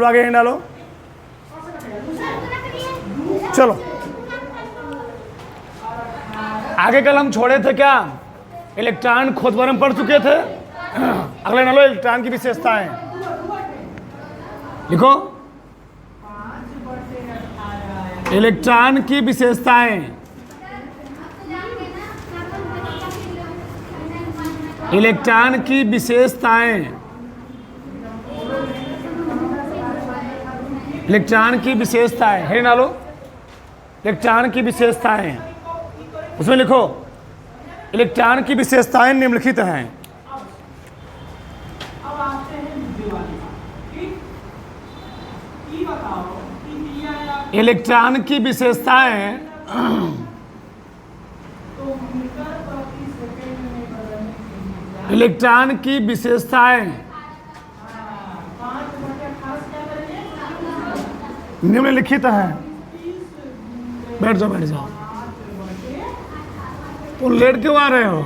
चलो आगे हिंट डालो। चलो आगे कल हम छोड़े थे क्या, इलेक्ट्रॉन खोज बारे में पढ़ चुके थे। अगले डालो इलेक्ट्रॉन की विशेषताएं, लिखो इलेक्ट्रॉन की विशेषताएं। इलेक्ट्रॉन की विशेषताएं, इलेक्ट्रॉन की विशेषताएं है डालो। इलेक्ट्रॉन की विशेषताएं, उसमें लिखो इलेक्ट्रॉन की विशेषताएं निम्नलिखित हैं। इलेक्ट्रॉन की विशेषताएं इलेक्ट्रॉन की विशेषताएं निम्नलिखित हैं। बैठ जाओ बैठ जाओ, तुम लेट क्यों आ रहे हो?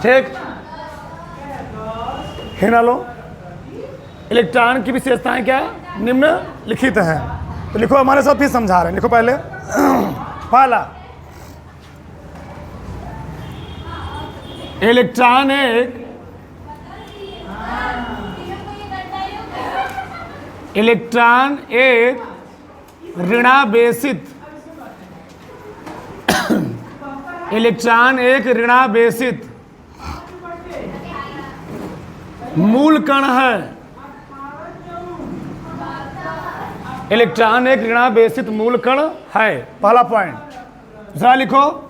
ठीक है ना, लो इलेक्ट्रॉन की विशेषताएं क्या निम्नलिखित हैं। तो लिखो हमारे साथ फिर समझा रहे हैं, लिखो पहले। पहला, इलेक्ट्रॉन एक ऋणावेशित इलेक्ट्रॉन एक ऋणावेशित मूल कण है। इलेक्ट्रॉन एक ऋणावेशित मूल कण है, पहला पॉइंट। दूसरा लिखो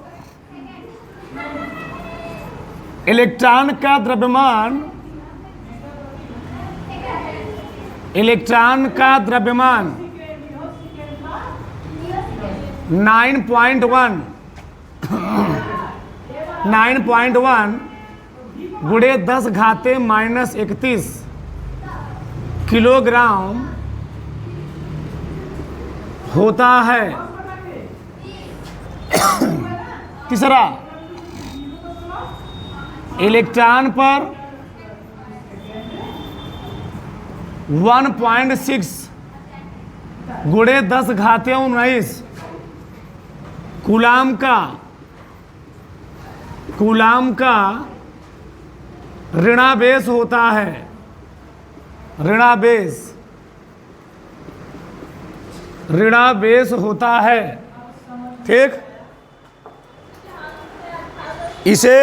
इलेक्ट्रॉन का द्रव्यमान, इलेक्ट्रॉन का द्रव्यमान 9.1 गुणे 10⁻−31 किलोग्राम होता है। तीसरा, इलेक्ट्रॉन पर 1.6 गुणे 10⁻19 कूलाम का ऋणावेश होता है। ऋणावेश होता है। ठीक, इसे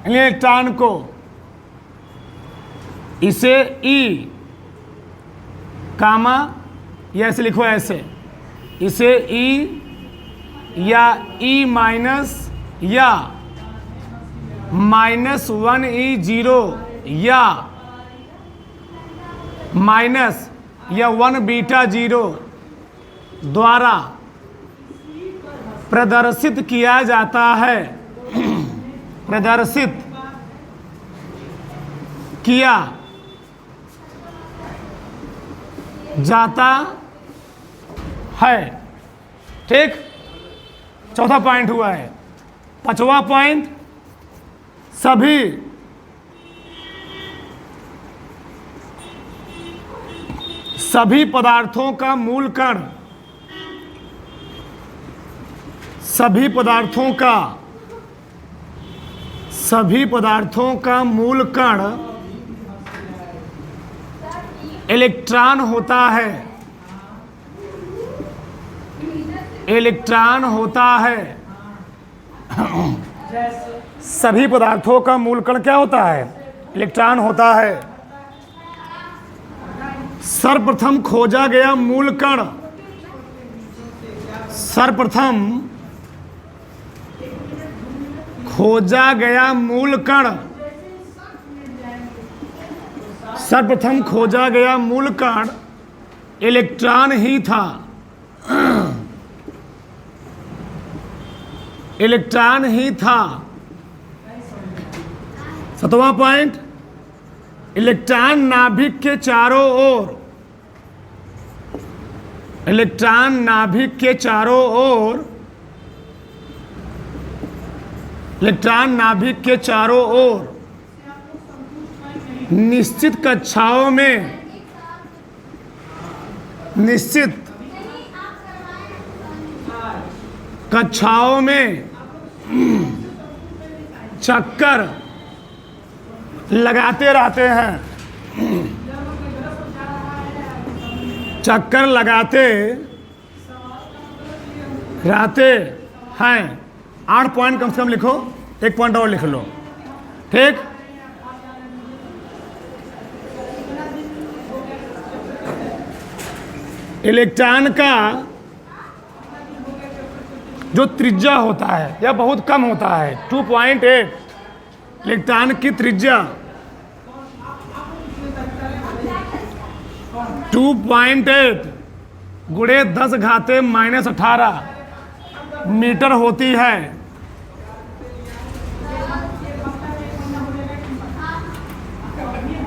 इलेक्ट्रॉन को, इसे ई कामा या ऐसे लिखो, ऐसे इसे ई या ई माइनस या -1E0 या माइनस या 1β0 द्वारा प्रदर्शित किया जाता है। प्रदर्शित किया जाता है। ठीक, चौथा पॉइंट हुआ है। पांचवा पॉइंट, सभी पदार्थों का मूल कण, सभी पदार्थों का मूल कण इलेक्ट्रॉन होता है। इलेक्ट्रॉन होता है। सभी पदार्थों का मूल कण क्या होता है? इलेक्ट्रॉन होता है। सर्वप्रथम खोजा गया मूल कण, सर्वप्रथम खोजा गया मूल कण, सर्वप्रथम खोजा गया मूल कण इलेक्ट्रॉन ही था। इलेक्ट्रॉन ही था। सातवां पॉइंट, इलेक्ट्रॉन नाभिक के चारों ओर, इलेक्ट्रॉन नाभिक के चारों ओर, इलेक्ट्रॉन नाभिक के चारों ओर निश्चित कक्षाओं में चक्कर लगाते रहते हैं, चक्कर लगाते रहते हैं। 8 पॉइंट कम से कम लिखो, 1 पॉइंट और लिख लो, ठीक। इलेक्ट्रॉन का जो त्रिज्या होता है यह बहुत कम होता है, 2.8 इलेक्ट्रॉन की त्रिज्या 2.8 गुणे 10⁻⁻18 मीटर होती है।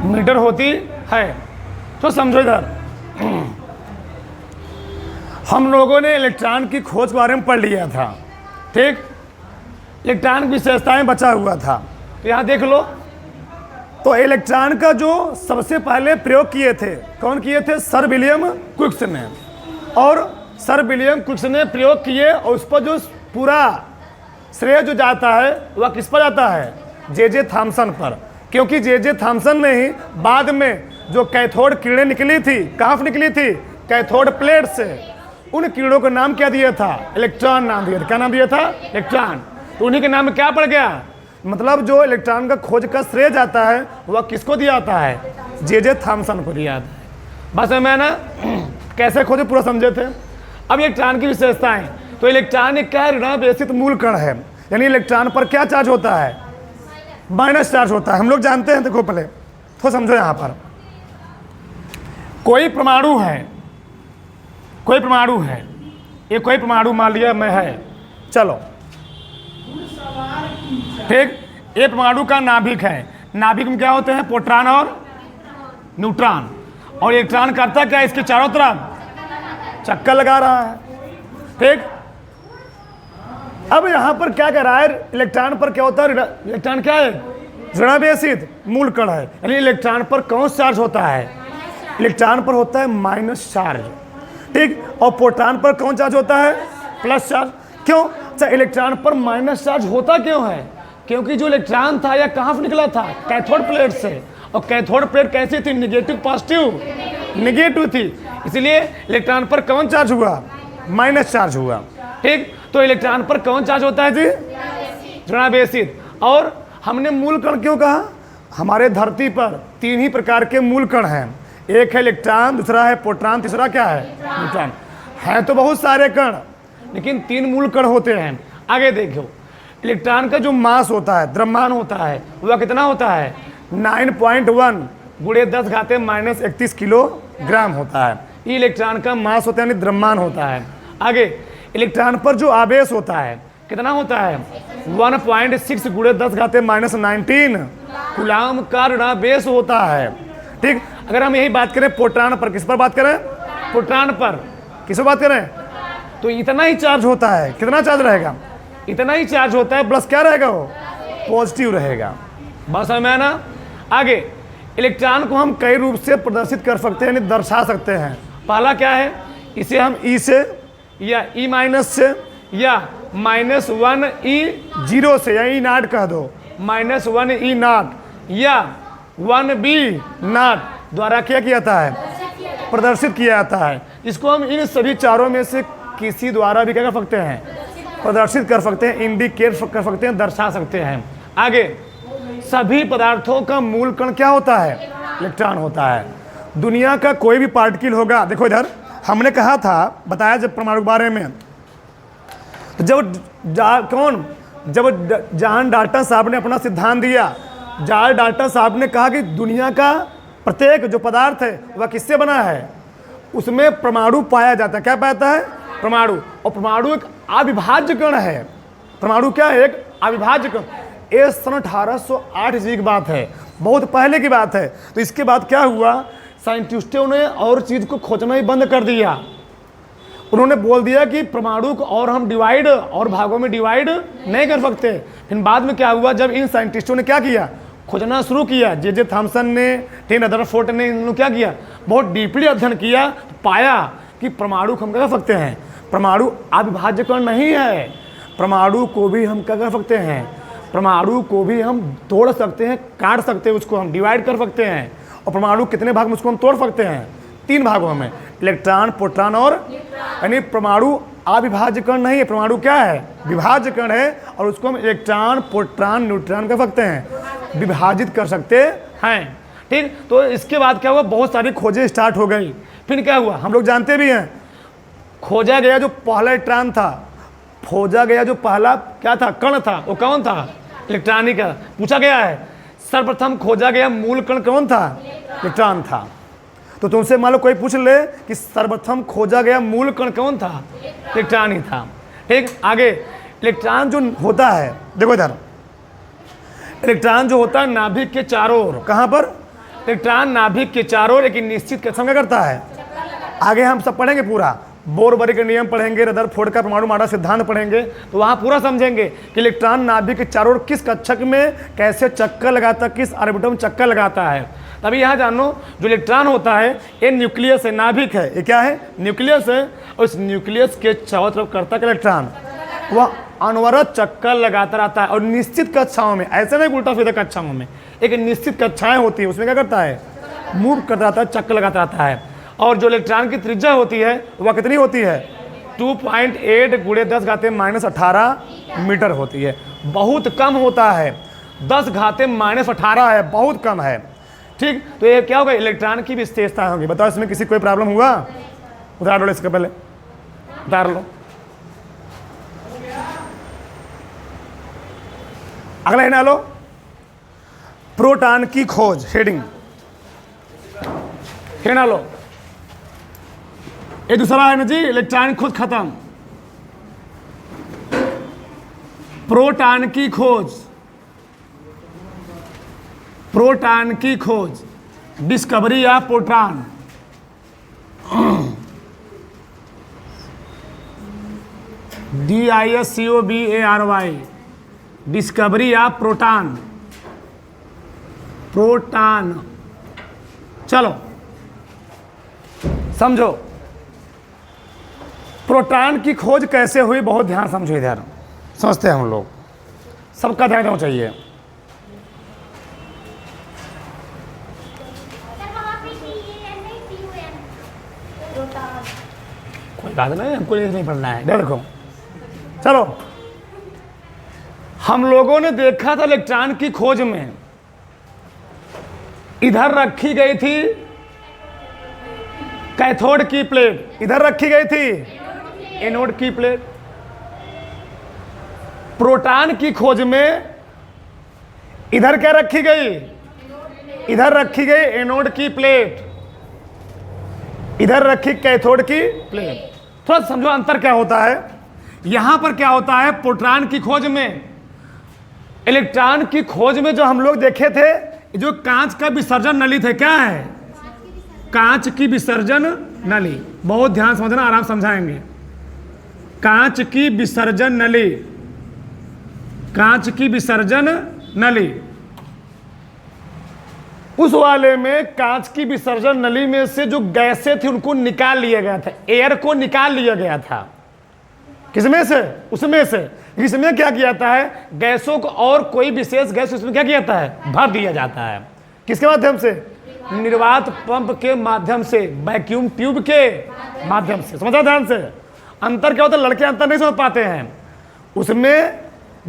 मीटर होती है। तो समझो इधर, हम लोगों ने इलेक्ट्रॉन की खोज के बारे में पढ़ लिया था, ठीक। इलेक्ट्रॉन की विशेषताएं बचा हुआ था, तो यहाँ देख लो। तो इलेक्ट्रॉन का जो सबसे पहले प्रयोग किए थे, कौन किए थे? सर विलियम क्विक्स ने। और सर विलियम क्विक्स ने प्रयोग किए, और उस पर जो पूरा श्रेय जो जाता है वह किस पर जाता है? जे थॉमसन पर। क्योंकि जे थॉमसन ने ही बाद में जो कैथोड किरणें निकली थी, कहाँ से निकली थी? कैथोड प्लेट से। उन किरणों का नाम क्या दिया था? इलेक्ट्रॉन नाम दिया था। क्या नाम दिया था? इलेक्ट्रॉन। तो उन्हीं के नाम में क्या पड़ गया? मतलब जो इलेक्ट्रॉन का खोज का श्रेय जाता है वह किसको दिया जाता है? जे थॉमसन को दिया जाता है। बस मैं ना कैसे खोजे पूरा समझे थे। अब इलेक्ट्रॉन की विशेषताएं, तो इलेक्ट्रॉन एक क्या है? ऋणावेशित मूल कण है, यानी इलेक्ट्रॉन पर क्या चार्ज होता है? माइनस चार्ज होता है। हम लोग जानते हैं, देखो पहले तो समझो। यहाँ पर कोई परमाणु है, ये कोई परमाणु मान लिया मैं है, चलो ठीक। ये परमाणु का नाभिक है। नाभिक में क्या होते हैं? प्रोटॉन और न्यूट्रॉन। और इलेक्ट्रॉन करता क्या है? इसके चारों तरफ चक्कर लगा रहा है, ठीक। अब यहाँ पर क्या कर रहा है? इलेक्ट्रॉन पर क्या होता है? इलेक्ट्रॉन क्या है? ऋणावेशित मूल कण है, यानी इलेक्ट्रॉन पर कौन सा चार्ज होता है? इलेक्ट्रॉन पर होता है माइनस चार्ज, ठीक। और प्रोटॉन पर कौन चार्ज होता है? Plus charge. क्यों? अच्छा, इलेक्ट्रॉन पर माइनस चार्ज होता क्यों है? क्योंकि जो इलेक्ट्रॉन था यह कहाँ से निकला था? कैथोड प्लेट से। और कैथोड प्लेट कैसी थी? निगेटिव पॉजिटिव निगेटिव थी, इसलिए इलेक्ट्रॉन पर कौन चार्ज हुआ? माइनस चार्ज हुआ, ठीक। तो इलेक्ट्रॉन पर कौन चार्ज होता है जी? ऋणावेशित। और हमने मूल कण क्यों कहा? हमारे धरती पर 3 ही प्रकार के मूल कण हैं। एक है इलेक्ट्रॉन, दूसरा है प्रोटॉन, तीसरा क्या है? न्यूट्रॉन। है तो बहुत सारे कण, लेकिन 3 मूल कण होते हैं। आगे देखो, इलेक्ट्रॉन का जो मास होता है, द्रव्यमान होता है, वह कितना होता है? 9.1 गुणे 10⁻31 किलोग्राम होता है। ये इलेक्ट्रॉन का मास होता है, यानी द्रव्यमान होता है। आगे इलेक्ट्रॉन पर जो आवेश होता है कितना होता है? 1.6 गुणे 10⁻19 कूलाम का ऋणावेश होता है, ठीक। अगर हम यही बात करें प्रोटॉन पर, किस पर बात करें? प्रोटॉन पर। किस पर बात करें? तो इतना ही चार्ज होता है। कितना चार्ज रहेगा? इतना ही चार्ज होता है, प्लस क्या रहेगा? वो पॉजिटिव रहेगा। बस हमें ना। आगे इलेक्ट्रॉन को हम कई रूप से प्रदर्शित कर सकते हैं, यानी दर्शा सकते हैं। पहला क्या है? इसे हम ई से या ई माइनस से या -1E0 से, या E0 कह दो, -1E0 या 1B0 द्वारा क्या किया जाता है? प्रदर्शित किया जाता है। इसको हम इन सभी चारों में से किसी द्वारा भी क्या कर सकते हैं? प्रदर्शित कर सकते हैं, इंडिकेट कर सकते हैं, दर्शा सकते हैं। आगे सभी पदार्थों का मूल कण क्या होता है? इलेक्ट्रॉन होता है। दुनिया का कोई भी पार्टिकल होगा, देखो इधर हमने कहा था, बताया जब परमाणु के बारे में, तो जब जॉन डाल्टन साहब ने अपना सिद्धांत दिया, जॉन डाल्टन साहब ने कहा कि दुनिया का प्रत्येक जो पदार्थ है वह किससे बना है? उसमें परमाणु पाया जाता है। क्या पाता है? परमाणु। और परमाणु एक अविभाज्य कण है। परमाणु क्या है? एक अविभाज्य कण। ये सन 1808 ईस्वी की बात है, बहुत पहले की बात है। तो इसके बाद क्या हुआ? साइंटिस्टों ने और चीज़ को खोजना ही बंद कर दिया। उन्होंने बोल दिया कि परमाणु को और हम डिवाइड और भागों में डिवाइड नहीं कर सकते। फिर बाद में क्या हुआ? जब इन साइंटिस्टों ने क्या किया? खोजना शुरू किया। जे थॉमसन ने, टेन रदरफोर्ड ने, इन लोगों क्या किया, बहुत डीपली अध्ययन किया, पाया कि परमाणु को हम क्या कर सकते हैं, परमाणु अविभाज्य कण नहीं है, परमाणु को भी हम क्या कर सकते हैं, परमाणु को भी हम तोड़ सकते हैं, काट सकते हैं, उसको हम डिवाइड कर सकते हैं। और परमाणु कितने भाग में उसको हम तोड़ सकते हैं, 3 भागों में, इलेक्ट्रॉन, प्रोटॉन और, यानी परमाणु अविभाज्य कण नहीं है, परमाणु क्या है, विभाज्य कण है, और उसको हम इलेक्ट्रॉन, प्रोटॉन, न्यूट्रॉन कर सकते हैं, विभाजित कर सकते हैं। ठीक, तो इसके बाद क्या हुआ, बहुत सारी खोजें स्टार्ट हो गई। फिर क्या हुआ, हम लोग जानते भी हैं, खोजा गया जो पहला इलेक्ट्रॉन था, खोजा गया जो पहला क्या था, कण था, वो कौन था, इलेक्ट्रॉनिक का। पूछा गया है सर्वप्रथम खोजा गया मूल कण कौन था, इलेक्ट्रॉन था। तो तुमसे मान लो कोई पूछ ले कि सर्वप्रथम खोजा गया मूल कण कौन था, इलेक्ट्रॉन ही था। ठीक, आगे इलेक्ट्रॉन जो होता है, देखो इधर, इलेक्ट्रॉन जो होता है नाभिक के चारों ओर, कहाँ पर, इलेक्ट्रॉन नाभिक के चारों ओर एक निश्चित कक्षम क्या करता है। आगे हम सब पढ़ेंगे पूरा, बोर-बरी के नियम पढ़ेंगे, रदरफोर्ड का परमाणु मॉडल सिद्धांत पढ़ेंगे, तो वहाँ पूरा समझेंगे कि इलेक्ट्रॉन नाभिक के चारों ओर किस कक्षक में कैसे चक्कर लगाता है, किस ऑर्बिटल में चक्कर लगाता है। तभी यहाँ जानो, जो इलेक्ट्रॉन होता है ये न्यूक्लियस है, नाभिक है, ये क्या है, न्यूक्लियस है, और इस न्यूक्लियस के चारों तरफ करता है इलेक्ट्रॉन, वह अनवरत चक्कर लगाता रहता है, और निश्चित कक्षाओं में, ऐसे नहीं उल्टा सीधा कक्षाओं में, एक निश्चित कक्षाएं होती है, उसमें क्या करता है, मूव करता रहता है, चक्कर लगाता रहता है। और जो इलेक्ट्रॉन की त्रिज्या होती है वह कितनी होती है, 2.8 × 10⁻18 मीटर होती है, बहुत कम होता है, 10⁻18 है, बहुत कम है। ठीक, तो ये क्या होगा, इलेक्ट्रॉन की विशेषता होगी। बताओ इसमें किसी कोई प्रॉब्लम हुआ, उतार लो इसके पहले, उतार लो। अगला है लो, प्रोटॉन की खोज, हेडिंग है ना लो। ये दूसरा है ना जी, इलेक्ट्रॉन खोज खत्म, प्रोटॉन की खोज, प्रोटॉन की खोज, discovery of proton, DISCOBARY, discovery of proton, proton. चलो समझो प्रोटॉन की खोज कैसे हुई, बहुत ध्यान समझो, इधर समझते हैं हम लोग, सबका ध्यान होना चाहिए। कोई बात नहीं, हमको ये नहीं पढ़ना है, देखो चलो, हम लोगों ने देखा था इलेक्ट्रॉन की खोज में, इधर रखी गई थी कैथोड की प्लेट, इधर रखी गई थी एनोड की प्लेट। प्रोटॉन की खोज में इधर क्या रखी गई, इधर रखी गई एनोड की प्लेट, इधर रखी कैथोड की प्लेट। थोड़ा समझो अंतर क्या होता है। यहां पर क्या होता है, प्रोटॉन की खोज में, इलेक्ट्रॉन की खोज में जो हम लोग देखे थे, जो कांच का विसर्जन नली थे, क्या है, कांच की विसर्जन नली, बहुत ध्यान समझना, आराम समझाएंगे। कांच की विसर्जन नली, कांच की विसर्जन नली, उस वाले में कांच की विसर्जन नली में से जो गैसें थी उनको निकाल लिया गया था, एयर को निकाल लिया गया था। किसमें से, उसमें से। इसमें क्या किया जाता है, गैसों को और कोई विशेष गैस उसमें क्या किया जाता है, भर दिया जाता है। किसके माध्यम से, निर्वात पंप के माध्यम से, वैक्यूम ट्यूब के माध्यम से। समझा ध्यान से। अंतर क्या होता है, लड़के अंतर नहीं समझ पाते हैं। उसमें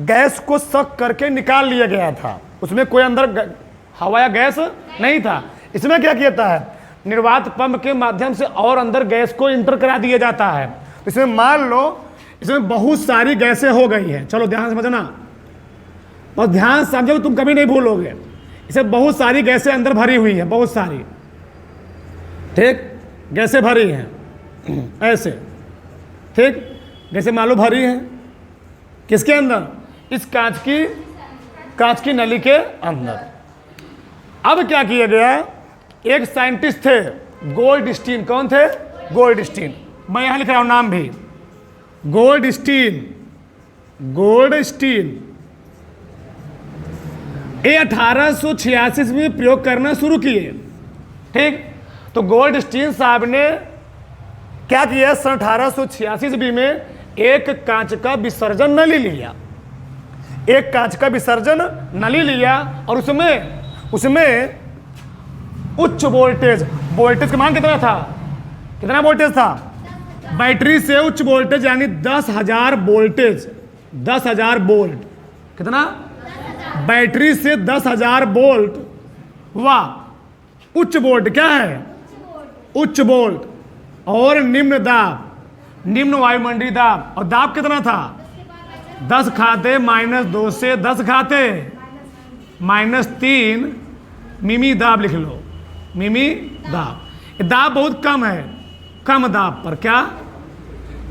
गैस को सक करके निकाल लिया गया था, उसमें कोई अंदर हवा या गैस नहीं था। इसमें क्या किया जाता है, निर्वात पंप के माध्यम से और अंदर गैस को इंटर करा दिया जाता है। इसमें मान लो इसमें बहुत सारी गैसें हो गई हैं, चलो ध्यान समझना, और ध्यान समझो, तुम कभी नहीं भूलोगे। इसमें बहुत सारी गैसें अंदर भरी हुई हैं, बहुत सारी, ठीक, गैसें भरी हैं ऐसे, ठीक, गैसें मान लो भरी हैं किसके अंदर, इस कांच की नली के अंदर। अब क्या किया गया, एक साइंटिस्ट थे गोल्डस्टीन। कौन थे, गोल्डस्टीन। मैं यहां लिख रहा हूं नाम भी, गोल्डस्टीन। गोल्डस्टीन ये 1886 में प्रयोग करना शुरू किए। ठीक, तो गोल्डस्टीन साहब ने क्या किया, सन 1886 ईस्वी में एक कांच का विसर्जन नली लिया, एक कांच का विसर्जन नली लिया और उसमें उच्च वोल्टेज का मान कितना था, कितना वोल्टेज था, बैटरी से उच्च वोल्टेज यानी 10,000 वोल्टेज, 10,000 वोल्ट, कितना, बैटरी से 10,000 वोल्ट वाह, उच्च वोल्ट क्या है, उच्च वोल्ट, और निम्न दाब, निम्न वायुमंडलीय दाब, और दाब कितना था, 10 खाते -2 से 10 खाते -3 मिमी दाब लिख लो, मिमी दाब। ये दाब बहुत कम है, कम दाब पर, क्या,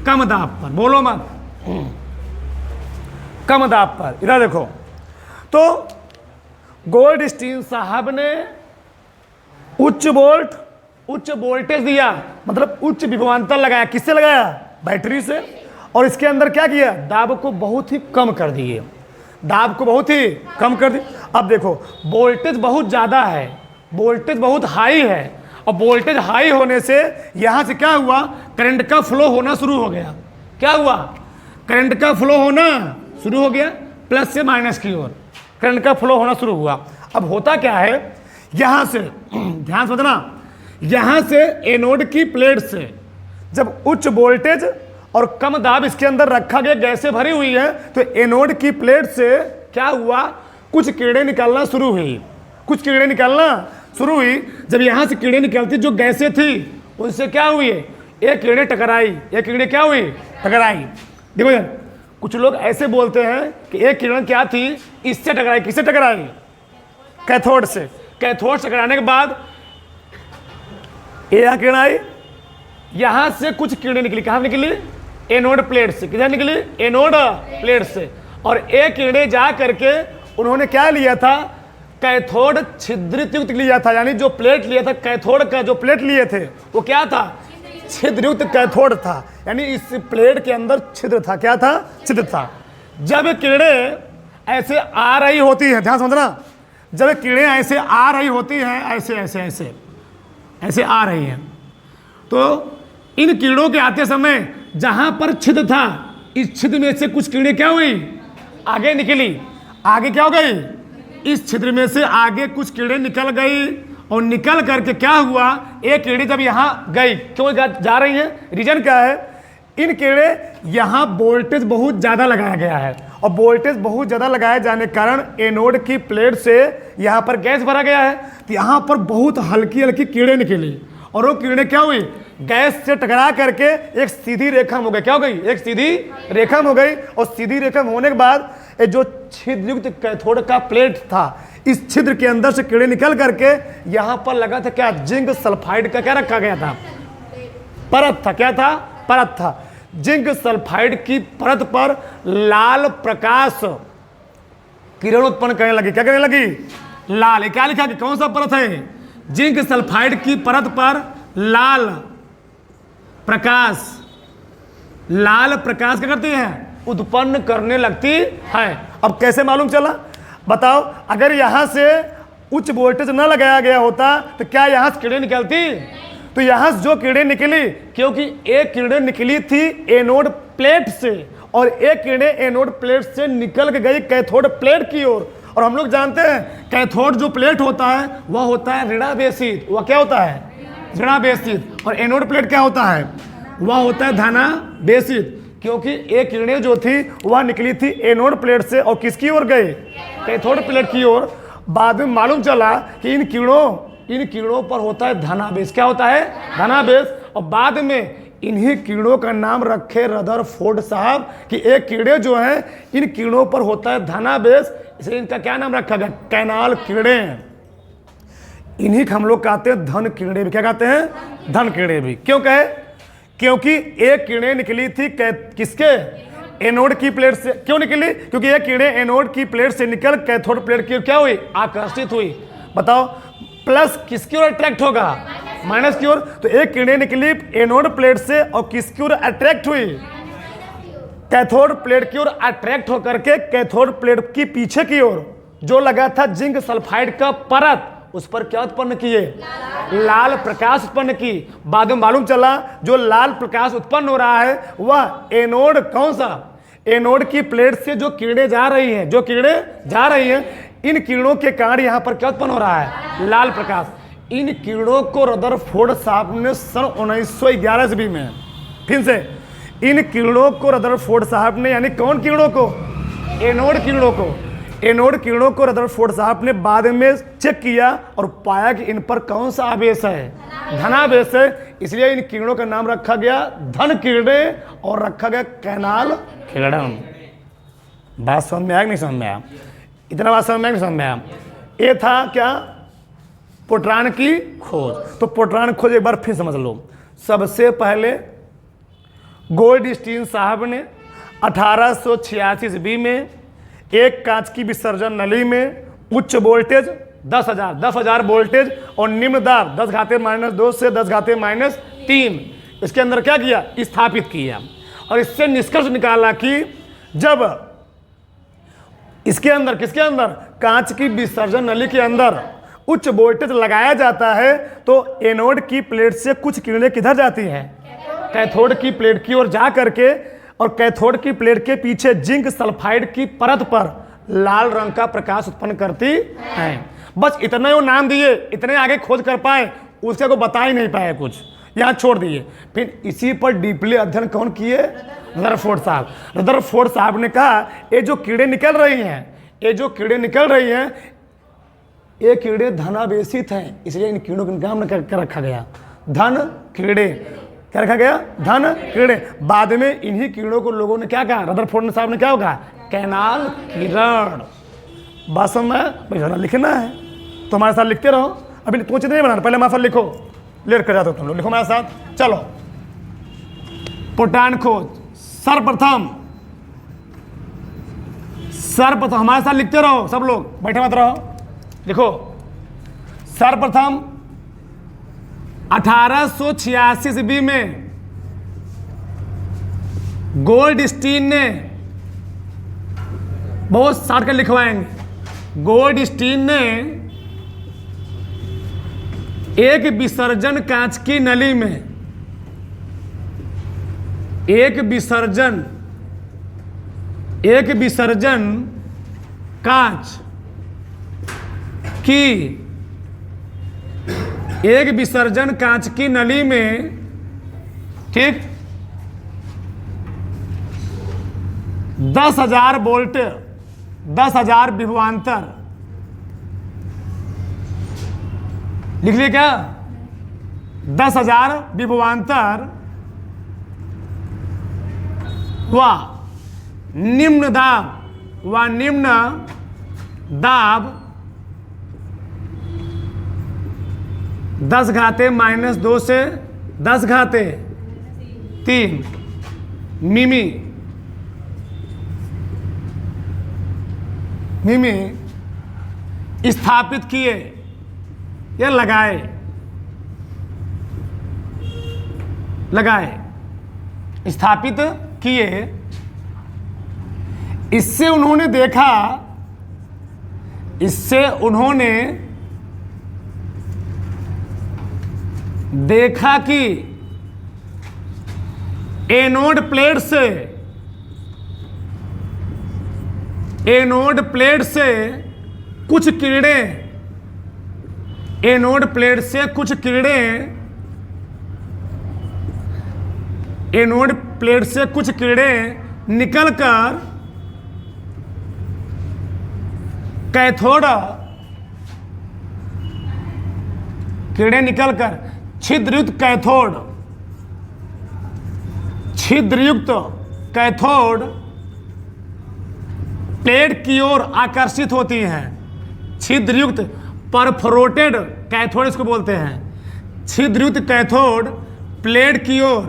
कम दाब पर, बोलो मत, कम दाब पर। इधर देखो, तो गोल्डस्टीन साहब ने उच्च वोल्टेज दिया, मतलब उच्च विभवांतर लगाया, किससे लगाया, बैटरी से, और इसके अंदर क्या किया, दाब को बहुत ही कम कर दिए, दाब को बहुत ही कम कर दिए। अब देखो वोल्टेज बहुत ज़्यादा है, वोल्टेज बहुत हाई है, और वोल्टेज हाई होने से यहाँ से क्या हुआ, करंट का फ्लो होना शुरू हो गया, क्या हुआ, करंट का फ्लो होना शुरू हो गया, प्लस से माइनस की ओर करंट का फ्लो होना शुरू हुआ। अब होता क्या है, यहाँ से ध्यान से समझना, यहाँ से एनोड की प्लेट से जब उच्च वोल्टेज और कम दाब इसके अंदर रखा गया, गैसें भरी हुई है, तो एनोड की प्लेट से क्या हुआ, कुछ किरणें निकलना शुरू हुई, कुछ किरणें निकलना शुरू हुई। जब यहाँ से किरणें निकलती, जो गैसें थी उनसे क्या हुई, एक किरणें टकराई, एक किरणें क्या हुई, टकराई। देखो यार, कुछ लोग ऐसे बोलते हैं कि एक किरण क्या थी, इससे टकराई, किससे टकराई, कैथोड से, कैथोड से टकराने के बाद यहाँ किरण आई, यहाँ से कुछ किरणें निकली, कहाँ निकली, एनोड प्लेट से, किधर निकली, एनोड प्लेट से, और एक किरणें जा करके उन्होंने क्या लिया था, कैथोड छिद्रित युक्त लिया था, यानी जो प्लेट लिया था, कैथोड का जो प्लेट लिए थे वो क्या था, छिद्रयुक्त कैथोड था, यानी इस प्लेट के अंदर छिद्र था, क्या था, छिद्र था। जब किरणें ऐसे आ रही होती हैं, ध्यान समझना, जब किरणें ऐसे आ रही होती हैं, ऐसे ऐसे ऐसे ऐसे आ रही हैं, तो इन किरणों के आते समय जहां पर छिद्र था, इस छिद्र में से कुछ किरणें क्या हुई, आगे निकली, आगे क्या हो गई, इस छिद्र में से आगे कुछ किरणें निकल गई, और निकल करके क्या हुआ, एक किरणें जब यहाँ गई, क्यों जा रही है, रीजन क्या है, इन किरणें यहाँ वोल्टेज बहुत ज़्यादा लगाया गया है, और वोल्टेज बहुत ज़्यादा लगाए जाने के कारण एनोड की प्लेट से यहाँ पर गैस भरा गया है, तो यहाँ पर बहुत हल्की हल्की किरणें निकली, और वो किरणें क्या हुई, गैस से टकरा करके एक सीधी रेखा में हो गई, क्या हो गई, एक सीधी रेखा में हो गई, और सीधी रेखा में होने के बाद ये जो छिद्रयुक्त कैथोड का प्लेट था, इस छिद्र के अंदर से किरणें निकल करके यहाँ पर लगा था क्या, जिंक सल्फाइड का क्या रखा गया था, परत था, क्या था, परत था। जिंक सल्फाइड की परत पर लाल प्रकाश किरण उत्पन्न करने लगी, क्या करने लगी, लाल, क्या लिखा कि कौन सा परत है, जिंक सल्फाइड की परत पर लाल प्रकाश, लाल प्रकाश क्या करती है, उत्पन्न करने लगती है। अब कैसे मालूम चला, बताओ, अगर यहाँ से उच्च वोल्टेज न लगाया गया होता तो क्या यहाँ से किरणें निकलती, तो यहाँ से जो किरणें निकली, क्योंकि एक किरणें निकली थी एनोड प्लेट से, और एक किरणें एनोड प्लेट से निकल के गई कैथोड प्लेट की ओर, और हम लोग जानते हैं कैथोड जो प्लेट होता है वह होता है ऋणावेशित, वह क्या होता है, ऋणावेशित, और एनोड प्लेट क्या होता है, वह होता है धनावेशित, क्योंकि एक किरणें जो थी वह निकली थी एनोड प्लेट से, और किसकी ओर गए, कैथोड प्लेट की ओर। बाद में मालूम चला कि इन किरणों पर होता है धनावेश, क्या होता है, धनावेश, और बाद में इन्हीं किरणों का नाम रखे रदरफोर्ड साहब कि एक किरणें जो हैं इन किरणों पर होता है धनावेश, इसलिए इनका क्या नाम रखा गया, कैनाल किरणें। इन्हीं को हम लोग कहते हैं धन किरणें भी, क्या कहते हैं, धन किरणें भी। क्यों कहे, क्योंकि एक किरणें निकली थी किसके, एनोड की प्लेट से। क्यों निकली, क्योंकि एक किरणें एनोड की प्लेट से निकल कैथोड प्लेट की क्या हुई, आकर्षित हुई। बताओ प्लस किसकी ओर अट्रैक्ट होगा, माइनस की ओर। तो एक किरणें निकली एनोड प्लेट से और किसकी ओर अट्रैक्ट हुई, कैथोड प्लेट की ओर अट्रैक्ट होकर के कैथोड प्लेट की पीछे की ओर जो लगा था जिंक सल्फाइड का परत, उस पर क्या उत्पन्न किए? लाल प्रकाश उत्पन्न की। बाद में मालूम चला जो लाल प्रकाश उत्पन्न हो रहा है वह एनोड, कौन सा? एनोड की प्लेट से जो किरणें जा रही हैं, जो किरणें जा रही हैं, इन किरणों के कारण यहां पर क्या उत्पन्न हो रहा है? लाल प्रकाश। इन किरणों को रदरफोर्ड साहब ने सन 1911 ईस्वी में, फिर से इन किरणों को रदरफोर्ड साहब ने, यानी कौन किरणों को? एनोड किरणों को। एनोड किरणों को रदरफोर्ड साहब ने बाद में चेक किया और पाया कि इन पर कौन सा आवेश है? धनावेश है। इसलिए इन किरणों का नाम रखा गया धन किरणें और रखा गया कैनाल किरण। बात समझ में आया कि नहीं समझ में आया? इतना बात समझ में आया, नहीं समझ में आया? ये था क्या? पोट्रान की खोज। तो पोट्रान खोज एक बार फिर समझ लो। सबसे पहले गोल्डस्टीन साहब ने 1886 ईस्वी में एक कांच की विसर्जन नली में उच्च वोल्टेज 10,000 वोल्टेज और निम्न दाब 10⁻² से 10⁻³ इसके अंदर क्या किया? स्थापित किया। और इससे निष्कर्ष निकाला कि जब इसके अंदर, किसके अंदर? कांच की विसर्जन नली के अंदर उच्च वोल्टेज लगाया जाता है तो एनोड की प्लेट से कुछ किरणें किधर जाती हैं? कैथोड की प्लेट की ओर जा करके, और कैथोड की प्लेट के पीछे जिंक सल्फाइड की परत पर लाल रंग का प्रकाश उत्पन्न करती हैं। बस इतना वो नाम दिए, इतने आगे खोज कर पाए, उसके को बता ही नहीं पाए, कुछ यहाँ छोड़ दिए। फिर इसी पर डीपली अध्ययन कौन किए? रदरफोर्ड साहब। रदरफोर्ड साहब ने कहा ये जो कीड़े निकल रही हैं, ये जो कीड़े निकल रही हैं, ये कीड़े धनावेशित हैं, इसलिए इन कीड़ों का नाम कर रखा गया धन कीड़े। क्या रखा गया? धन कीड़े। बाद में इन्हीं कीड़ों को लोगों ने क्या कहा? रदरफोर्ड साहब ने क्या कहा? कैनाल किरण। बस में लिखना है तो हमारे साथ लिखते रहो। अभी तुम चित्र नहीं बनाना, पहले हमारे साथ लिखो, लेट कर जाते हो तुम लोग, लिखो हमारे साथ। चलो, पोट्रान खोज। सर्वप्रथम हमारे साथ लिखते रहो, सब लोग बैठे मत रहो, लिखो। सर्वप्रथम 1886 ईस्वी में गोल्डस्टीन ने, बहुत शार्ट कर लिखवाएंगे, गोल्डस्टीन ने एक विसर्जन कांच की नली में, एक विसर्जन कांच की, एक विसर्जन कांच की नली में, ठीक, 10,000 वोल्ट, 10,000 विभवांतर, लिख लिया क्या? 10,000 विभवांतर व निम्न दाब 10⁻² से 10⁻³ मिमी स्थापित किए या लगाए, स्थापित किए। इससे उन्होंने देखा कि एनोड प्लेट से कुछ किरणें निकलकर कैथोड, छिद्रयुक्त कैथोड प्लेट की ओर आकर्षित होती हैं। छिद्रयुक्त परफोरेटेड कैथोड इसको बोलते हैं। छिद्रयुक्त कैथोड प्लेट की ओर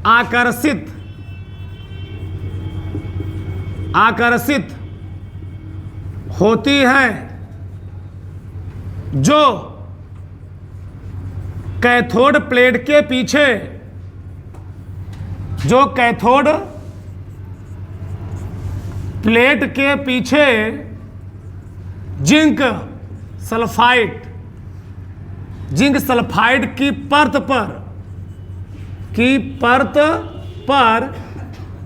आकर्षित होती हैं, जो कैथोड प्लेट के पीछे प्लेट के पीछे जिंक सल्फाइड की परत पर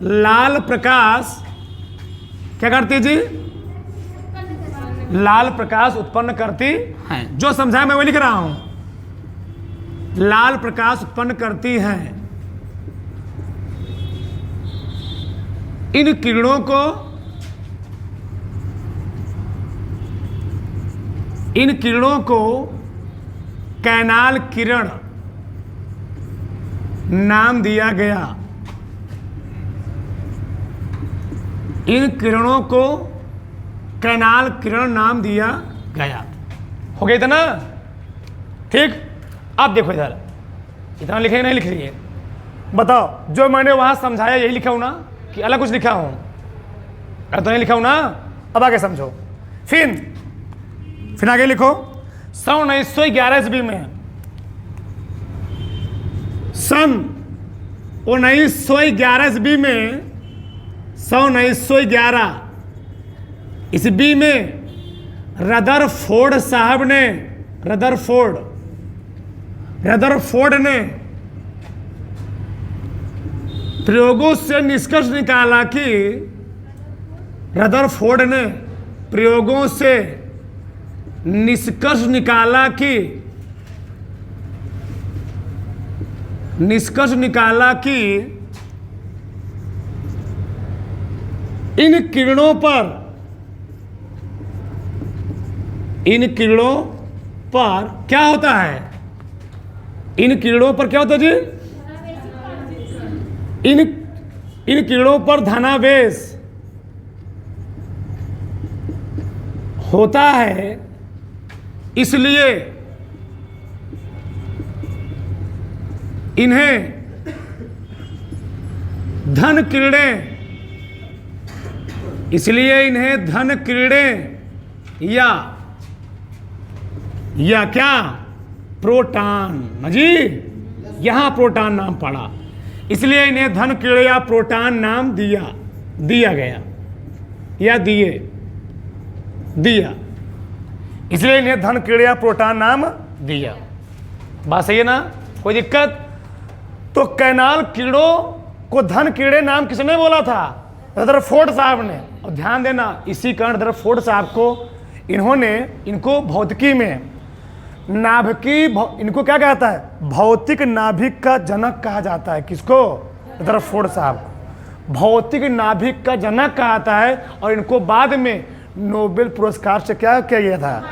लाल प्रकाश क्या करती है जी? लाल प्रकाश उत्पन्न करती है। जो समझाया मैं वही लिख रहा हूं, लाल प्रकाश उत्पन्न करती है। इन किरणों को कैनाल किरण नाम दिया गया। इन किरणों को कैनाल किरण नाम दिया गया। हो गया इतना? ठीक। अब देखो इधर, इतना लिखे नहीं लिख रही है? बताओ, जो मैंने वहां समझाया यही लिखा हूं ना कि अलग कुछ लिखा हूं? अरे तो नहीं लिखा हूं ना। अब आगे समझो। फिर आगे लिखो। 1911 ईस्वी में, सन 1911 ईस्वी में, 1911 ईस्वी में रदरफोर्ड ने प्रयोगों से निष्कर्ष निकाला कि इन किरणों पर क्या होता है? इन किरणों पर क्या होता है जी? इन किरणों पर धनावेश होता है, इसलिए इन्हें धन किरणें या क्या? प्रोटॉन जी, यहां प्रोटॉन नाम पड़ा, इसलिए इन्हें धन किरण या प्रोटॉन नाम दिया गया या दिया, इसलिए इन्हें धन किरण या प्रोटॉन नाम दिया। बात सही है ना? कोई दिक्कत? तो कैनाल किरणों को धन किरण नाम किसने बोला था? रदरफोर्ड साहब ने। और ध्यान देना, इसी कारण रदरफोर्ड साहब को इनको भौतिकी में इनको क्या कहता है? भौतिक नाभिक का जनक कहा जाता है। किसको? रदरफोर्ड साहब को भौतिक नाभिक का जनक कहा जाता है। और इनको बाद में नोबेल पुरस्कार से क्या किया गया था?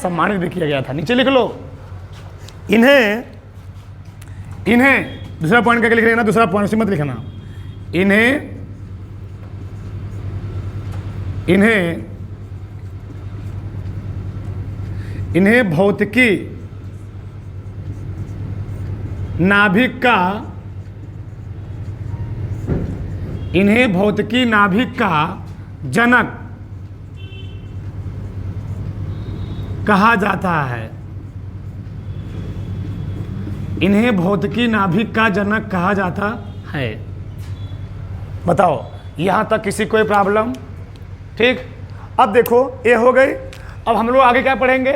सम्मानित भी किया गया था। नीचे लिख लो। इन्हें दूसरा पॉइंट क्या लिख रहे हैं ना? दूसरा पॉइंट से मत लिखना। इन्हें भौतिकी नाभिक का जनक कहा जाता है। इन्हें भौतिकी नाभिक का जनक कहा जाता है। बताओ, यहां तक किसी कोई प्रॉब्लम? ठीक। अब देखो, ये हो गई। अब हम लोग आगे क्या पढ़ेंगे?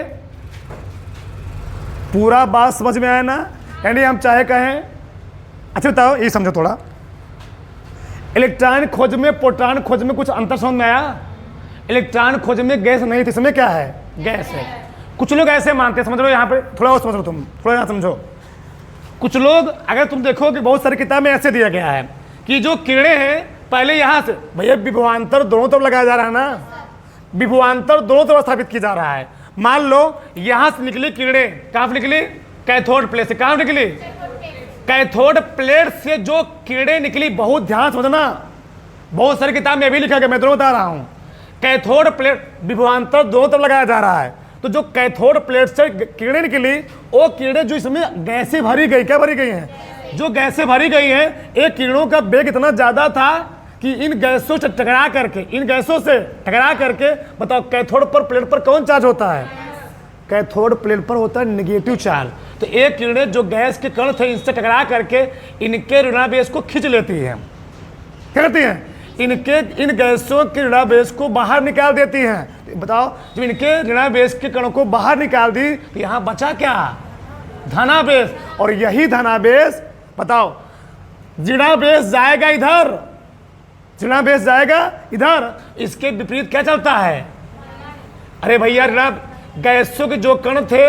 पूरा बात समझ में आया ना? यानी हम चाहे कहें, अच्छा बताओ, ये समझो थोड़ा। इलेक्ट्रॉन खोज में प्रोटॉन खोज में कुछ अंतर समझ में आया? इलेक्ट्रॉन खोज में गैस नहीं थी, इसमें क्या है? गैस है। कुछ लोग ऐसे मानते हैं, समझ लो, यहाँ पे थोड़ा और समझ लो, तुम थोड़ा यहाँ समझो। कुछ लोग, अगर तुम देखो कि बहुत सारी किताब में ऐसे दिया गया है कि जो किरणें हैं पहले यहाँ से, भैया विभवांतर दोनों तरफ लगाया जा रहा है ना, विभवांतर दोनों तरफ स्थापित किया जा रहा है। मान लो यहां से निकली किरणें, कहां से निकली? कैथोड प्लेट से। कहां निकली? कैथोड प्लेट से जो किरणें निकली, बहुत ध्यान समझना, बहुत सारी किताब में भी लिखा गया, मैं तो बता रहा हूं। कैथोड प्लेट विभवांतर दोनों तरफ लगाया जा रहा है। तो जो कैथोड प्लेट से किरणें निकली, वो किरणें जो इसमें गैसें भरी गई, क्या भरी गई हैं? जो गैसें भरी गई हैं, एक किरणों का वेग इतना ज्यादा था कि इन गैसों से टकरा करके बताओ, कैथोड पर प्लेट पर कौन चार्ज होता है? कैथोड प्लेट पर होता है नेगेटिव चार्ज। तो एक किरणें जो गैस के कण थे, इनसे टकरा करके इनके ऋणावेश को खींच लेती हैं। क्या करती हैं? इन गैसों के ऋणावेश को बाहर निकाल देती हैं। बताओ, जब इनके ऋणावेश के कणों को बाहर निकाल दी तो यहाँ बचा क्या? धनावेश। और यही धनावेश, बताओ, ऋणावेश जाएगा इधर, ऋणावेश जाएगा इधर, इसके विपरीत क्या चलता है? अरे भैया, गैसों के जो कण थे,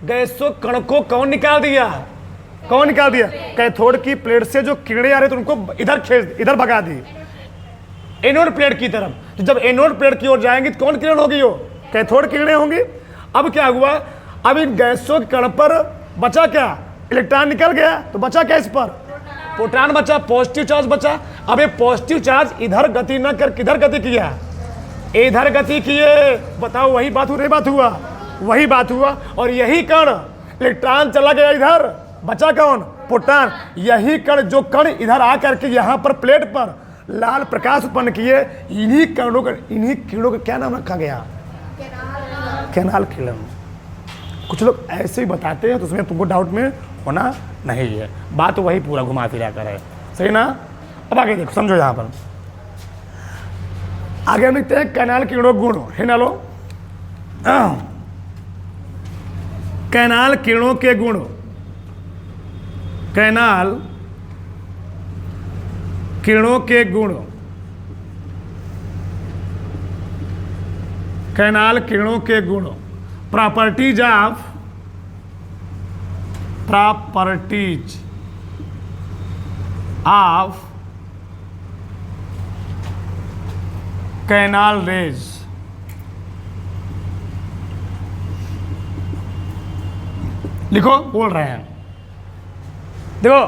गैसों कण को कौन निकाल दिया? कौन निकाल दिया? कैथोड की प्लेट से जो किरणें आ रही थी उनको इधर भगा दी, एनोड प्लेट की तरफ। तो जब एनोड प्लेट की ओर जाएंगी तो कौन किरण होगी? वो कैथोड किरणें होंगी। अब क्या हुआ? अब इन गैसों के कण पर बचा क्या? इलेक्ट्रॉन निकल गया, तो बचा क्या? इस पर प्रोटॉन बचा, पॉजिटिव चार्ज बचा। अब ये पॉजिटिव चार्ज इधर गति न कर किधर गति किया? इधर गति किए। बताओ, वही बात हो रही, बात हुआ, वही बात हुआ। और यही कण, इलेक्ट्रॉन चला गया इधर, बचा कौन? प्रोटॉन। यही कण, जो कण इधर आकर के यहाँ पर प्लेट पर लाल प्रकाश उत्पन्न किए, इन्हीं किरणों का क्या नाम रखा गया? कैनाल किरण। कुछ लोग ऐसे ही बताते हैं, तो उसमें तुमको डाउट में होना नहीं है, बात तो वही पूरा घुमा फिरा कर है, सही ना? अब आगे देखो, समझो। यहाँ पर आगे हम लिखते हैं कैनाल किरणों गुण, है ना? लो, कैनाल किरणों के गुण। कैनाल किरणों के गुण, कैनाल किरणों के गुण। Properties of canal raise. लिखो, बोल रहे हैं। देखो,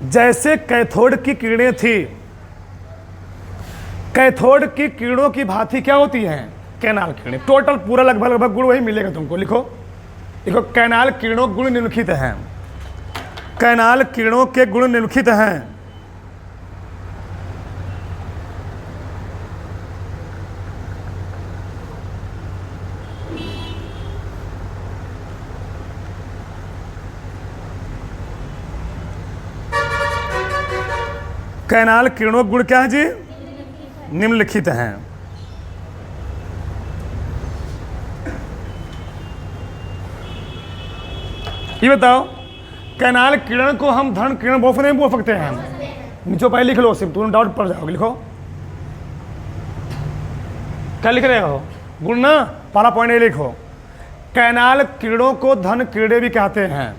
जैसे कैथोड की किरणें थी, कैथोड की किरणों की भांति क्या होती हैं? कैनाल किरणें। टोटल पूरा लगभग गुण वही मिलेगा तुमको। लिखो, कैनाल किरणों गुण निम्नलिखित हैं। कैनाल किरणों के गुण निम्नलिखित हैं। कैनाल किरणों गुण क्या है जी? निम्नलिखित हैं। ये बताओ, कैनाल किरण को हम धन किरण बोल सकते हैं? नीचे पहले लिख लो, सिर्फ तुम डाउट पड़ जाओगे। लिखो, क्या लिख रहे हो? गुण ना, पहला पॉइंट ये लिखो, कैनाल किरणों को धन किरणें भी कहते हैं।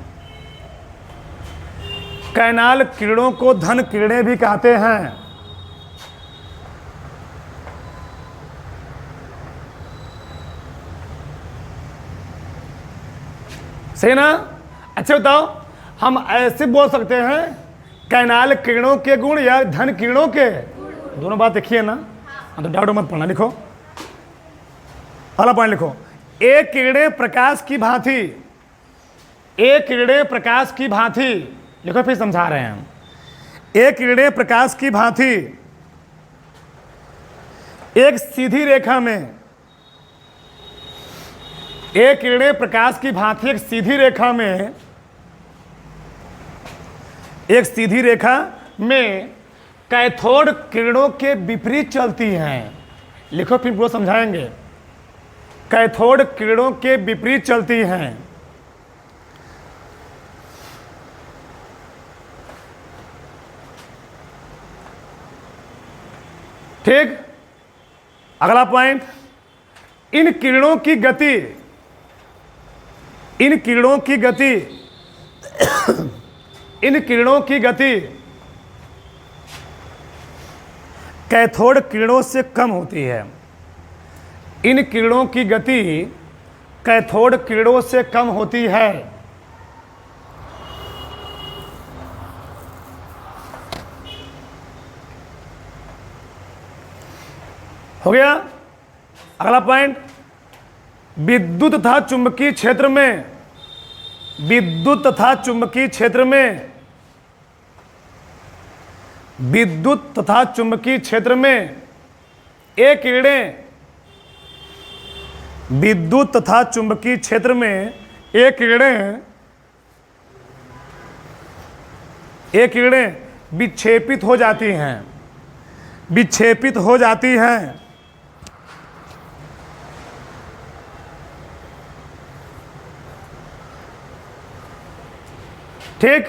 कैनाल किरणों को धन किरणें भी कहते हैं। सही ना? अच्छा बताओ, हम ऐसे बोल सकते हैं कैनाल किरणों के गुण या धन किरणों के? दोनों बात देखिए ना, तो डाउट मत पड़ना। लिखो, पहला पॉइंट लिखो, एक किरणें प्रकाश की भांति, एक किरणें प्रकाश की भांति। लिखो, फिर समझा रहे हैं हम। एक किरणें प्रकाश की भांति एक सीधी रेखा में, एक किरणें प्रकाश की भांति एक सीधी रेखा में, एक सीधी रेखा में कैथोड किरणों के विपरीत चलती हैं। लिखो, फिर पूरा समझाएंगे। कैथोड किरणों के विपरीत चलती हैं। ठीक, अगला पॉइंट, इन किरणों की गति, इन किरणों की गति, इन किरणों की गति कैथोड किरणों से कम होती है। इन किरणों की गति कैथोड किरणों से कम होती है। हो गया? अगला पॉइंट, विद्युत तथा चुंबकीय क्षेत्र में, विद्युत तथा चुंबकीय क्षेत्र में, विद्युत तथा चुंबकीय क्षेत्र में एक किरणें, विद्युत तथा चुंबकीय क्षेत्र में एक किरणें, एक किरणें विक्षेपित हो जाती हैं। विक्षेपित हो जाती हैं। ठीक,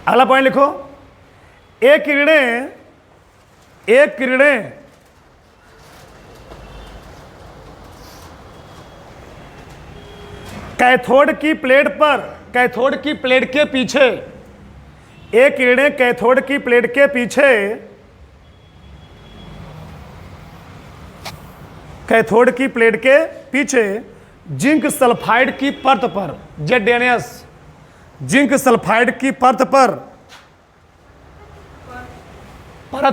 अगला पॉइंट लिखो। एक किरणें कैथोड की प्लेट के पीछे, एक किरणें कैथोड की प्लेट के पीछे, कैथोड की प्लेट के पीछे जिंक सल्फाइड की परत पर, ZnS, जिंक सल्फाइड की परत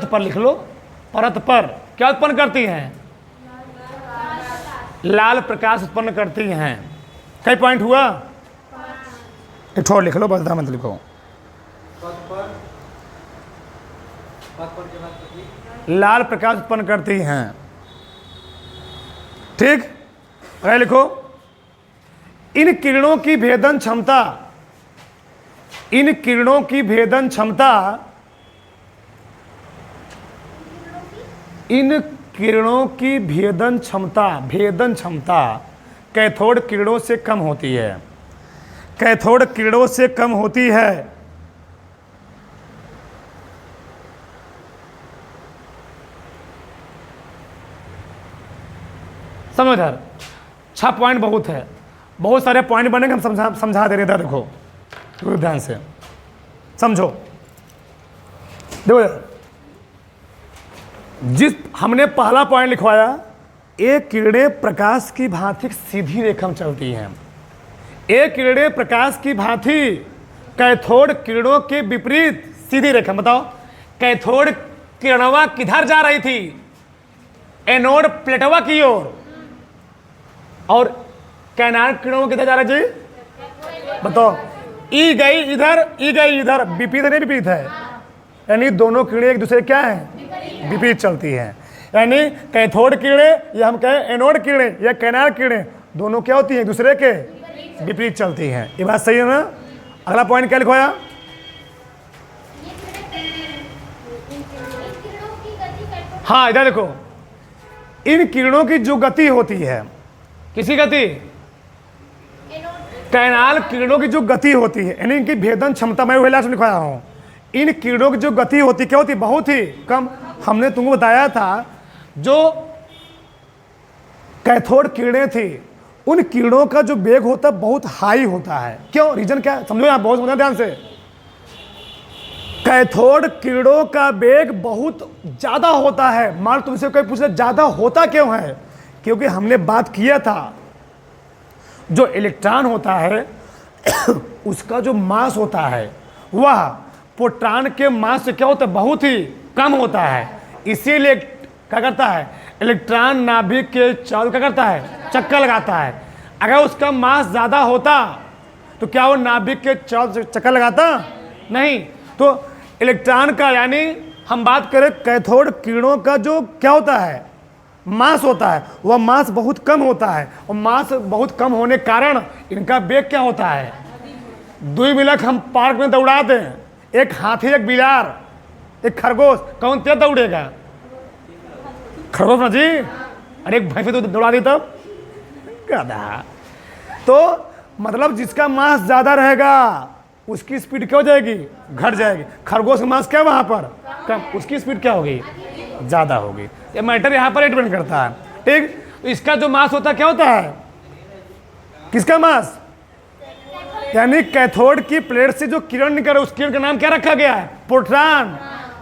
पर लिख लो, परत पर क्या उत्पन्न करती हैं? लाल प्रकाश उत्पन्न करती हैं। कई पॉइंट हुआ? एक छोड़ लिख लो, बस मत लिखो। लाल प्रकाश उत्पन्न करती हैं। ठीक, अगर लिखो इन किरणों की भेदन क्षमता, इन किरणों की भेदन क्षमता, इन किरणों की भेदन क्षमता कैथोड किरणों से कम होती है, कैथोड किरणों से कम होती है। समझो इधर, 6 पॉइंट बहुत है, बहुत सारे पॉइंट बनेंगे, हम समझा दे रहे थे। देखो ध्यान से समझो। देखो जिस हमने पहला पॉइंट लिखवाया, एक किरणें प्रकाश की भांति सीधी रेखा में चलती हैं। एक किरणें प्रकाश की भांति कैथोड किरणों के विपरीत सीधी रेखा। बताओ कैथोड किरणवा किधर जा रही थी? एनोड प्लेटवा की ओर, और कैनाड किरणों किधर जा रही थी? बताओ, ई गई इधर, ई गई इधर, विपरीत नहीं विपरीत है? यानी दोनों किरणें एक दूसरे क्या है? विपरीत चलती हैं। यानी कैथोड किरणें या हम कहें एनोड किरणें या कैनाड किरणें, दोनों क्या होती हैं? एक दूसरे के विपरीत चलती हैं। ये बात सही है ना? अगला पॉइंट क्या लिखवाया? हाँ इधर देखो, इन किरणों की जो गति होती है, किसी गति? कैनाल किरणों की जो गति होती है, यानी इनकी भेदन क्षमता, मैं वही लास्ट में लिखवाया हूं। इन किरणों की जो गति होती क्या होती? बहुत ही कम। हमने तुमको बताया था जो कैथोड किरणें थी, उन किरणों का जो वेग होता है बहुत हाई होता है। क्यों? रीजन क्या है? समझो, यहां बहुत समझना ध्यान से। कैथोड किरणों का वेग बहुत ज्यादा होता है। मान तुमसे कोई पूछे ज्यादा होता क्यों है? क्योंकि हमने बात किया था जो इलेक्ट्रॉन होता है उसका जो मास होता है वह प्रोटॉन के मास से क्या होता है? बहुत ही कम होता है। इसीलिए क्या करता है? इलेक्ट्रॉन नाभिक के चारों क्या करता है? चक्कर लगाता है। अगर उसका मास ज्यादा होता तो क्या वो नाभिक के चारों चक्कर लगाता? नहीं। तो इलेक्ट्रॉन का, यानी हम बात करें कैथोड किरणों का जो क्या होता है? मास होता है, वह मास बहुत कम होता है। और मास बहुत कम होने के कारण इनका वेग क्या होता है? दुई मिलक हम पार्क में दौड़ाते हैं, एक हाथी, एक बिलार, एक खरगोश, कौन तेज दौड़ेगा? खरगोश ना जी। अरे एक भैंस तो दौड़ा दी तब गधा। तो मतलब जिसका मास ज्यादा रहेगा उसकी स्पीड क्या हो जाएगी? घट जाएगी। खरगोश का मास क्या है वहां पर? कम, उसकी स्पीड क्या होगी? ज्यादा होगी। ये मैटर यहाँ पर डिपेंड करता है। ठीक, तो इसका जो मास होता है क्या होता है? किसका मास? यानी कैथोड की प्लेट से जो किरण निकल रहा है उस किरण का नाम क्या रखा गया है? प्रोटॉन।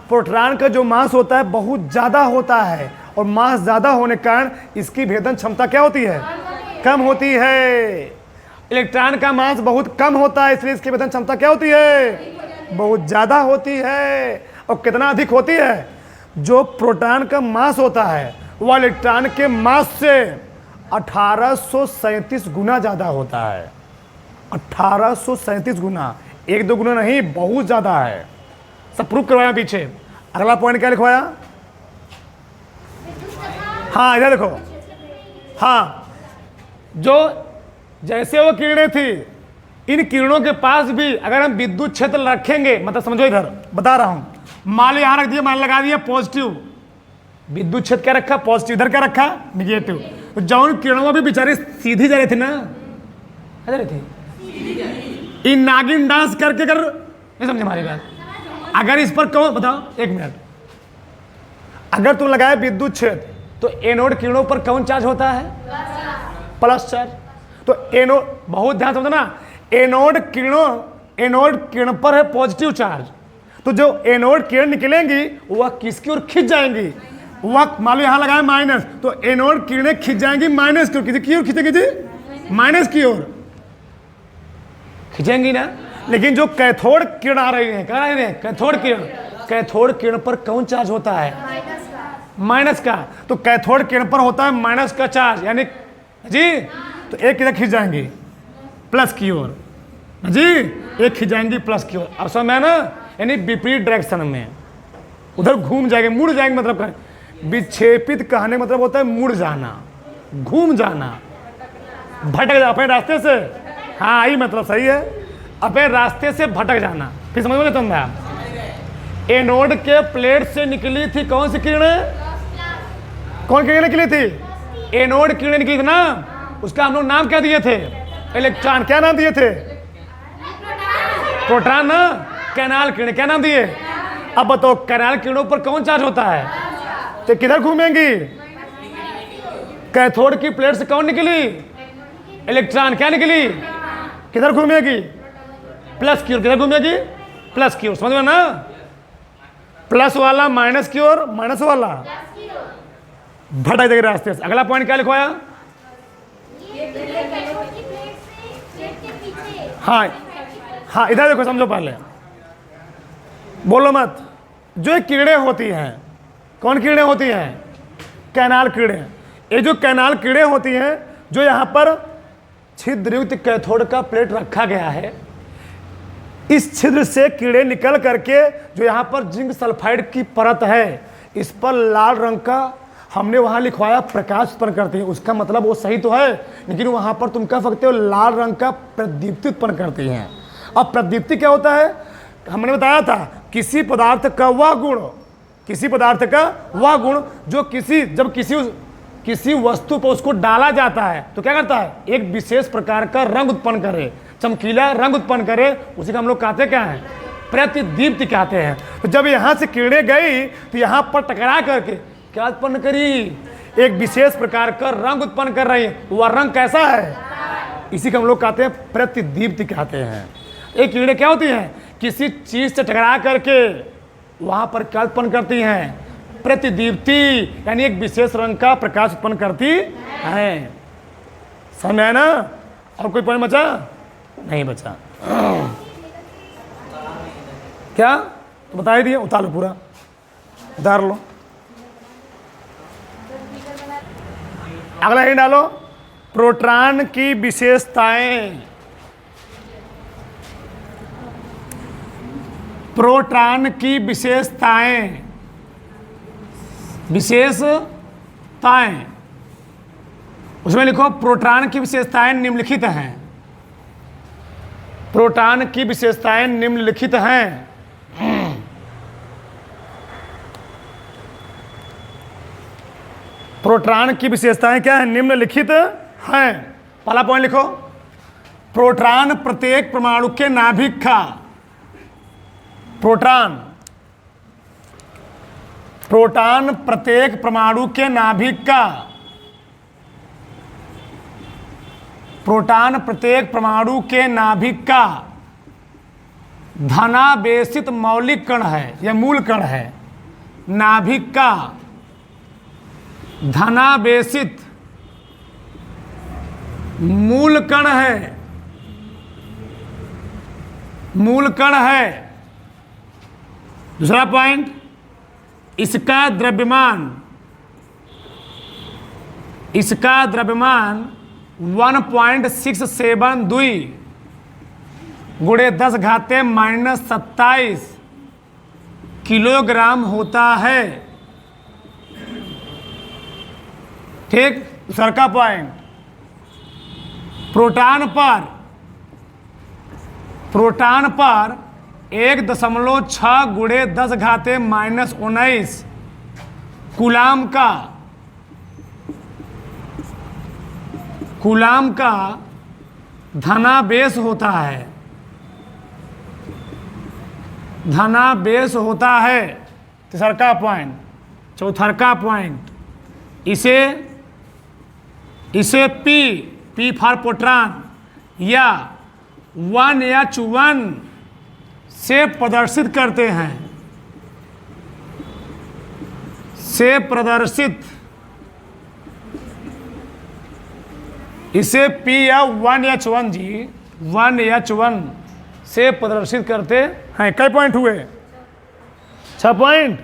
प्रोटॉन का जो मास होता है बहुत ज्यादा होता है, और मास ज्यादा होने के कारण इसकी भेदन क्षमता क्या होती है? कम होती है। इलेक्ट्रॉन का मास बहुत कम होता है, इसलिए इसकी भेदन क्षमता क्या होती है? बहुत ज्यादा होती है। और कितना अधिक होती है? जो प्रोटॉन का मास होता है वह इलेक्ट्रॉन के मास से 1837 गुना ज्यादा होता है। 1837 गुना, 1-2 गुना नहीं, बहुत ज्यादा है। सब प्रूफ करवाया पीछे। अगला पॉइंट क्या लिखवाया? हाँ इधर देखो। हाँ, जो जैसे वो किरणें थी, इन किरणों के पास भी अगर हम विद्युत क्षेत्र रखेंगे, मतलब समझो इधर बता रहा हूं, मान लो यहां रख दिया, मान लगा दिया पॉजिटिव, विद्युत क्षेत्र क्या रखा, पॉजिटिव, इधर क्या रखा, निगेटिव। तो जौन किरणों भी बेचारे सीधी जा रहे थे ना, जा रहे थे, इन नागिन डांस करके कर, नहीं समझे हमारी बात। अगर इस पर कहो, बताओ एक मिनट, अगर तुम लगाए विद्युत क्षेत्र तो एनोड किरणों पर कौन चार्ज होता है, प्लस चार्ज। तो एनोड, बहुत ध्यान समझना, एनोड किरण पर है पॉजिटिव चार्ज, तो जो एनोड किरण निकलेंगी वह किसकी ओर खिंच जाएंगी, वह मान लो यहां लगाए माइनस, तो एनोड किरणें खिंच जाएंगी माइनस की ओर, किसकी ओर खिंचेगी जी, माइनस की ओर खिंचेंगी ना। लेकिन जो कैथोड किरण आ रही है, क्या आ रही है, कैथोड किरण पर कौन चार्ज होता है, माइनस का। तो कैथोड किरण पर होता है माइनस का चार्ज, यानी जी, तो एक किधर खिंच जाएंगी, प्लस की ओर जी, एक खिंच जाएंगी प्लस की ओर। अब समझ में ना, यानी विपरीत डायरेक्शन में उधर घूम जाएंगे, मुड़ जाएंगे, मतलब विक्षेपित कहने मतलब होता है मुड़ जाना, घूम जाना, भटक जा अपने रास्ते से। हाँ आई मतलब सही है, अपने रास्ते से भटक जाना। फिर समझ में तुम एनोड के प्लेट से निकली थी कौन सी किरणें, कौन किरणें निकली थी, एनोड किरणें निकली थी ना, उसका हम लोग नाम क्या दिए थे, इलेक्ट्रॉन। क्या नाम दिए थे, प्रोटॉन ना। कैनाल किरणें क्या नाम दिए। अब बताओ कैनाल किरणों पर कौन चार्ज होता है, तो किधर घूमेंगी, कैथोड की प्लेट से कौन निकली, इलेक्ट्रॉन, क्या निकली, किधर घूमेगी, प्लस की ओर। किधर घूमेगी, प्लस की ओर। समझ में ना, प्लस वाला माइनस की ओर, माइनस वाला भटक जाएगा रास्ते से। अगला पॉइंट क्या लिखवाया, हाँ हाँ इधर देखो, समझो पहले, बोलो मत। जो किरणें होती हैं, कौन किरणें होती हैं, कैनाल किरणें। ये जो कैनाल किरणें होती हैं, जो यहाँ पर छिद्रयुक्त कैथोड का प्लेट रखा गया है, इस छिद्र से कीड़े निकल करके जो यहाँ पर जिंक सल्फाइड की परत है, इस पर लाल रंग का हमने वहाँ लिखवाया प्रकाश उत्पन्न करती है। उसका मतलब वो सही तो है, लेकिन वहाँ पर तुम कह सकते हो लाल रंग का प्रदीप्ति उत्पन्न करती हैं। अब प्रदीप्ति क्या होता है, हमने बताया था, किसी पदार्थ का वह गुण, किसी पदार्थ का वह गुण जो जब किसी वस्तु पर उसको डाला जाता है तो क्या करता है, एक विशेष प्रकार का रंग उत्पन्न करे, चमकीला रंग उत्पन्न करे, उसी का हम लोग कहते क्या है, प्रतिदीप्ति कहते हैं। तो जब यहाँ से किरणें गई तो यहाँ पर टकरा करके क्या उत्पन्न करी, एक विशेष प्रकार का रंग उत्पन्न कर रही है। वह रंग कैसा है, इसी को हम लोग कहते हैं प्रतिदीप्ति कहते हैं। एक किरणें क्या होती हैं, किसी चीज से टकरा करके वहाँ पर क्या उत्पन्न करती हैं, प्रतिदीप्ति, यानी एक विशेष रंग का प्रकाश उत्पन्न करती है। समझ में है ना। और कोई पॉइंट बचा, नहीं बचा क्या, तो बता ही दिए, उतार लो पूरा, उतार लो। अगला ही डालो, प्रोटॉन की विशेषताएं। प्रोटॉन की विशेषताएं, विशेषताएं उसमें लिखो, प्रोटॉन की विशेषताएं निम्नलिखित हैं। प्रोटॉन की विशेषताएं निम्नलिखित हैं। प्रोटॉन की विशेषताएं क्या है, निम्नलिखित हैं। पहला पॉइंट लिखो, प्रोटॉन प्रत्येक परमाणु के नाभिक का, प्रोटॉन प्रत्येक परमाणु के नाभिक का, प्रोटॉन प्रत्येक परमाणु के नाभिक का धनावेशित मौलिक कण है या मूल कण है। नाभिक का धनावेशित मूल कण है, मूल कण है। दूसरा पॉइंट, इसका द्रव्यमान 1.672 गुणे 10⁻⁻27 किलोग्राम होता है। ठीक। दूसरा का पॉइंट, प्रोटॉन पर 1.6 गुणे 10 घाते -19 कूलाम का धनावेश होता है। धनावेश होता है। तीसरा पॉइंट। चौथा पॉइंट, इसे पी फॉर पोट्रॉन या 1H1 से प्रदर्शित करते हैं। इसे P या 1H1 जी 1H1 से प्रदर्शित करते हैं। कई पॉइंट हुए? 6 पॉइंट।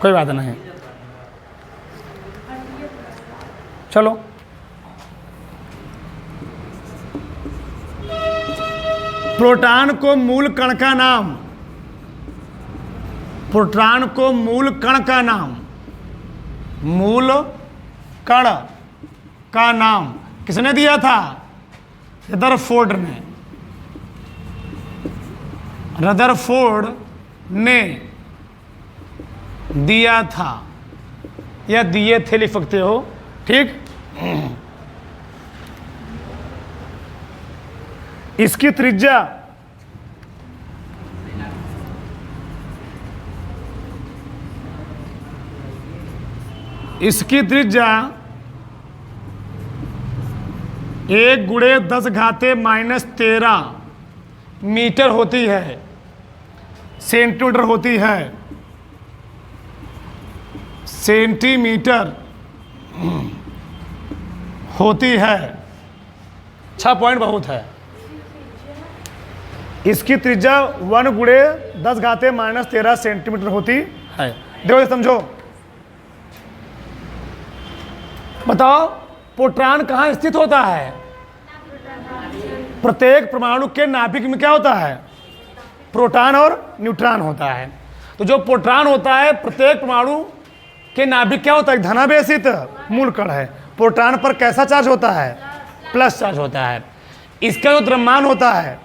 कोई बात नहीं, चलो। प्रोटॉन को मूल कण का नाम, प्रोटॉन को मूल कण का नाम, मूल कण का नाम किसने दिया था? रदरफोर्ड ने। रदरफोर्ड ने दिया था या दिए थे, लिख सकते हो। ठीक। इसकी त्रिज्या इसकी त्रिज्या 1 गुणे 10 घाते -13 मीटर होती है, सेंटीमीटर होती है, सेंटीमीटर होती है। 6 पॉइंट बहुत है। इसकी त्रिज्या 1 गुणे 10 घाते -13 सेंटीमीटर होती है। देखो ये समझो। बताओ प्रोटॉन कहाँ स्थित होता है? प्रत्येक परमाणु के नाभिक में क्या होता है? प्रोटॉन और न्यूट्रॉन होता है। तो जो प्रोटॉन होता है, प्रत्येक परमाणु के नाभिक क्या होता है? धनावेशित मूल कण है। प्रोटॉन पर कैसा चार्ज होता है? प्लस चार्ज होता है। इसका जो द्रव्यमान होता है,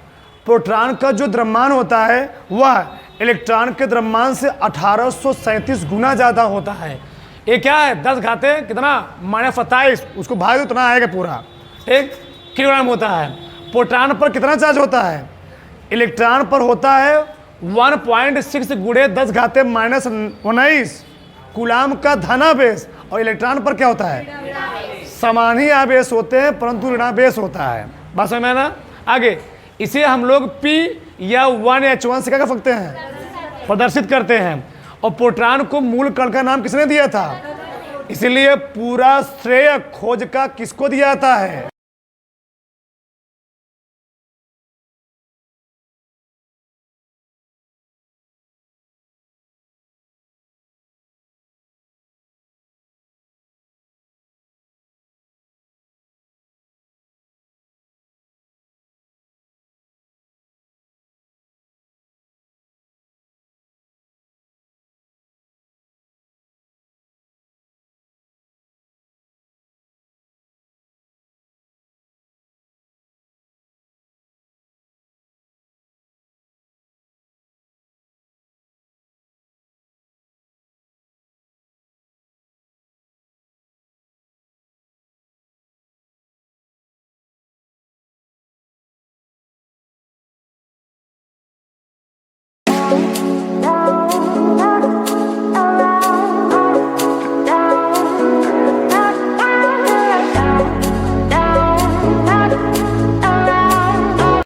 प्रोटॉन का जो द्रव्यमान होता है वह इलेक्ट्रॉन के द्रव्यमान से 1837 गुना ज़्यादा होता है। ये क्या है? 10 घाते कितना -27, उसको भाग दो उतना आएगा पूरा। ठीक, किलोग्राम होता है। प्रोटॉन पर कितना चार्ज होता है? इलेक्ट्रॉन पर होता है 1.6 गुणे 10 घाते -19 कूलाम का धनावेश। और इलेक्ट्रॉन पर क्या होता है? समान ही आवेश होते हैं परंतु ऋणावेश होता है। बात समझ में ना? आगे इसे हम लोग P या 1H1 से क्या कर सकते हैं? प्रदर्शित करते हैं। और प्रोटॉन को मूल कण का नाम किसने दिया था? इसलिए पूरा श्रेय खोज का किसको दिया जाता है?